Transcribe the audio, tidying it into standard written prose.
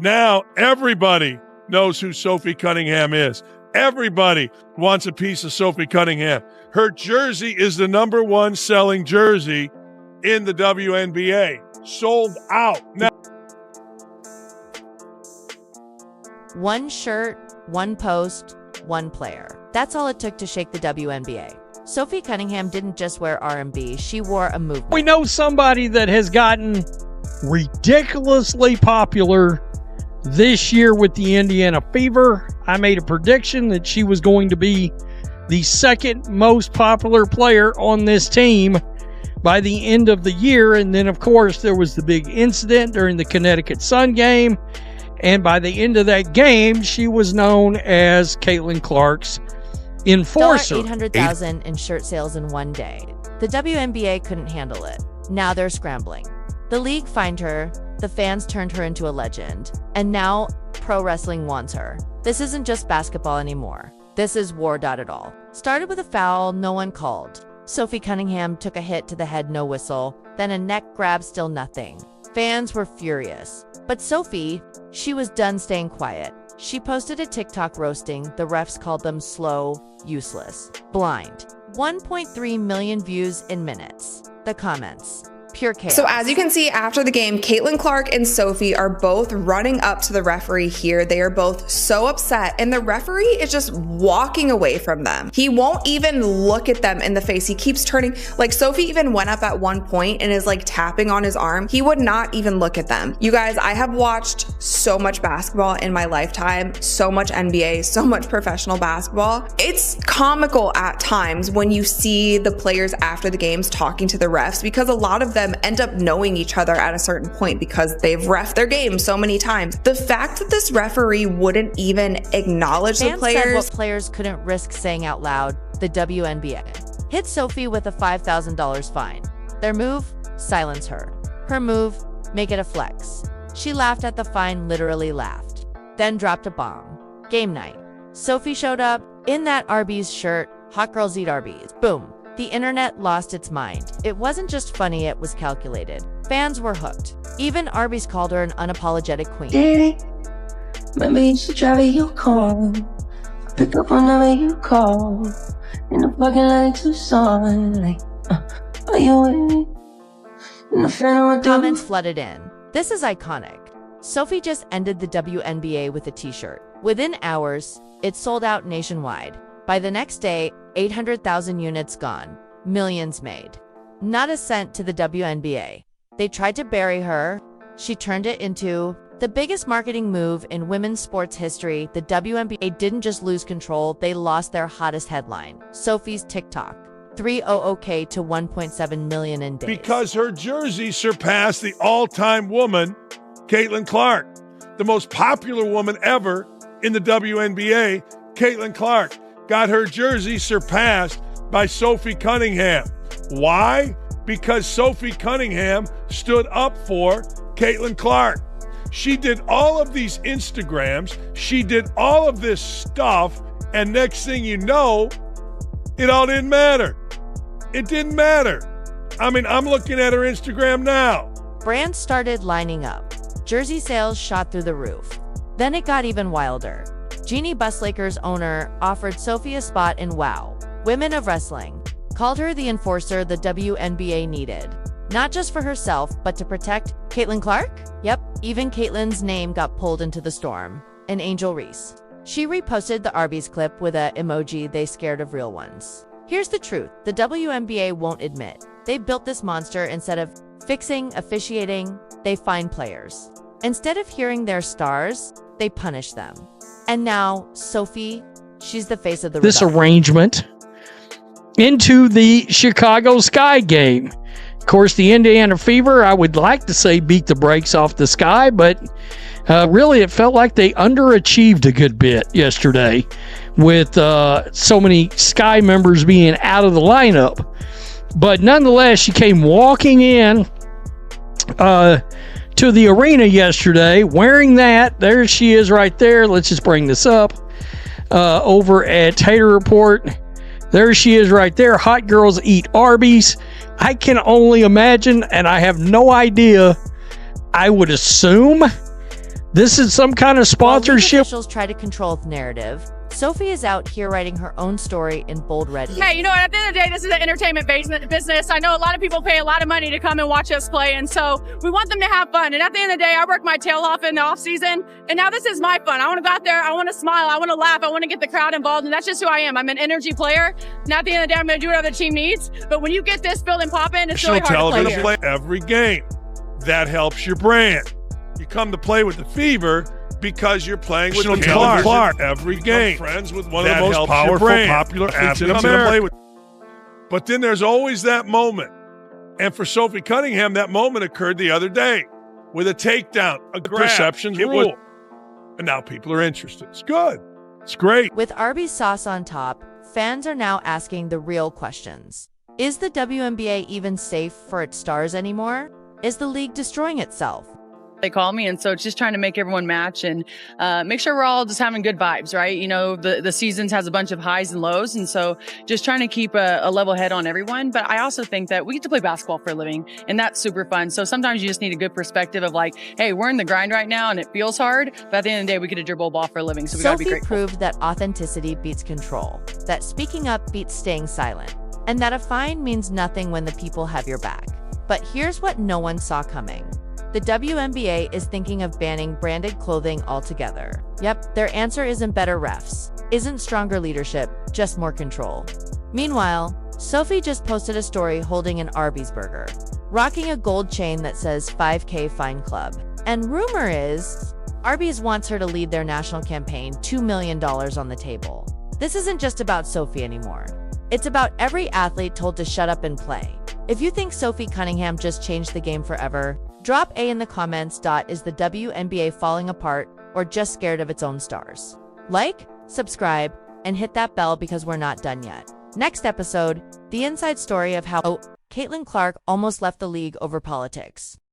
Now everybody knows who Sophie Cunningham is. Everybody wants a piece of Sophie Cunningham. Her jersey is the number one selling jersey in the WNBA. Sold out. Now, one shirt, one post, one player. That's all it took to shake the WNBA. Sophie Cunningham didn't just wear R&B, she wore a movement. We know somebody that has gotten ridiculously popular this year with the Indiana Fever. I made a prediction that she was going to be the second most popular player on this team by the end of the year. And then, of course, there was the big incident during the Connecticut Sun game. And by the end of that game, she was known as Caitlin Clark's enforcer. $800,000 in shirt sales in one day. The WNBA couldn't handle it. Now they're scrambling. The league fined her, the fans turned her into a legend, and now pro wrestling wants her. This isn't just basketball anymore. This is war. It all started with a foul no one called. Sophie Cunningham took a hit to the head, no whistle, then a neck grab, still nothing. Fans were furious. But Sophie, she was done staying quiet. She posted a TikTok roasting. The refs called them slow, useless, blind. 1.3 million views in minutes. The comments, pure chaos. So as you can see after the game, Caitlin Clark and Sophie are both running up to the referee here. They are both so upset, and the referee is just walking away from them. He won't even look at them in the face. He keeps turning. Like, Sophie even went up at one point and is like tapping on his arm. He would not even look at them. You guys, I have watched so much basketball in my lifetime, so much NBA, so much professional basketball. It's comical at times when you see the players after the games talking to the refs, because a lot of them end up knowing each other at a certain point because they've reffed their game so many times. The fact that this referee wouldn't even acknowledge the players. Said what players couldn't risk saying out loud. The WNBA hit Sophie with a $5,000 fine. Their move? Silence her. Her move? Make it a flex. She laughed at the fine, literally laughed. Then dropped a bomb. Game night. Sophie showed up in that Arby's shirt. Hot Girls Eat Arby's. Boom. The internet lost its mind. It wasn't just funny, it was calculated. Fans were hooked. Even Arby's called her an unapologetic queen. Daddy, maybe you should drive your car. Pick up whenever you call. In the parking lot in Tucson. Like, are you with me? In the front Comments flooded in. This is iconic. Sophie just ended the WNBA with a t-shirt. Within hours, it sold out nationwide. By the next day, 800,000 units gone, millions made. Not a cent to the WNBA. They tried to bury her. She turned it into the biggest marketing move in women's sports history. The WNBA didn't just lose control, they lost their hottest headline. Sophie's TikTok, 300K to 1.7 million in days. because her jersey surpassed the all-time woman, Caitlin Clark. The most popular woman ever in the WNBA, Caitlin Clark, got her jersey surpassed by Sophie Cunningham. Why? Because Sophie Cunningham stood up for Caitlin Clark. She did all of these Instagrams. She did all of this stuff. And next thing you know, it all didn't matter. It didn't matter. I mean, I'm looking at her Instagram now. Brands started lining up. Jersey sales shot through the roof. Then it got even wilder. Jeannie Buss, Lakers owner, offered Sophie a spot in WOW, Women of Wrestling, called her the enforcer the WNBA needed. Not just for herself, but to protect Caitlin Clark? Yep, even Caitlin's name got pulled into the storm. An Angel Reese. She reposted the Arby's clip with a emoji they scared of real ones. Here's the truth, the WNBA won't admit. They built this monster. Instead of fixing, officiating, they fine players. Instead of hearing their stars, they punish them. And now, Sophie, she's the face of the this rebellion. arrangement into the Chicago Sky game. Of course, the Indiana Fever, I would like to say, beat the brakes off the Sky, but really it felt like they underachieved a good bit yesterday with so many Sky members being out of the lineup. But nonetheless, she came walking in to the arena yesterday wearing that. There she is right there. Let's just bring this up over at Tater Report. There she is right there. Hot Girls Eat Arby's. I can only imagine, and I have no idea. I would assume This is some kind of While league sponsorship. officials try to control the narrative, Sophie is out here writing her own story in bold red ink. Hey, you know what? At the end of the day, this is an entertainment business. I know a lot of people pay a lot of money to come and watch us play, and so we want them to have fun. And at the end of the day, I work my tail off in the off season, and now this is my fun. I want to go out there, I want to smile, I want to laugh, I want to get the crowd involved, and that's just who I am. I'm an energy player. And at the end of the day, I'm going to do whatever the team needs. But when you get this filled and popping, it's really hard to play here. Play every game. That helps your brand. You come to play with the Fever because you're playing with Clark every game. Friends with one of the most powerful, popular athletes in America. But then there's always that moment. And for Sophie Cunningham, that moment occurred the other day with a takedown, a grab. Perceptions rule. And now people are interested. It's good. It's great. With Arby's sauce on top, fans are now asking the real questions. Is the WNBA even safe for its stars anymore? Is the league destroying itself? They call me, and so it's just trying to make everyone match and make sure we're all just having good vibes, right? You know, the seasons has a bunch of highs and lows, and so just trying to keep a level head on everyone. But I also think that we get to play basketball for a living, and that's super fun. So sometimes you just need a good perspective of like, hey, we're in the grind right now, and it feels hard, but at the end of the day, we get to dribble a ball for a living, so we gotta be Sophie grateful. proved that authenticity beats control, that speaking up beats staying silent, and that a fine means nothing when the people have your back. But here's what no one saw coming. The WNBA is thinking of banning branded clothing altogether. Yep, their answer isn't better refs, isn't stronger leadership, just more control. Meanwhile, Sophie just posted a story holding an Arby's burger, rocking a gold chain that says 5K Fine Club. And rumor is, Arby's wants her to lead their national campaign, $2 million on the table. This isn't just about Sophie anymore. It's about every athlete told to shut up and play. If you think Sophie Cunningham just changed the game forever, drop A in the comments. Is the WNBA falling apart or just scared of its own stars? Like, subscribe, and hit that bell because we're not done yet. Next episode, the inside story of how Caitlin Clark almost left the league over politics.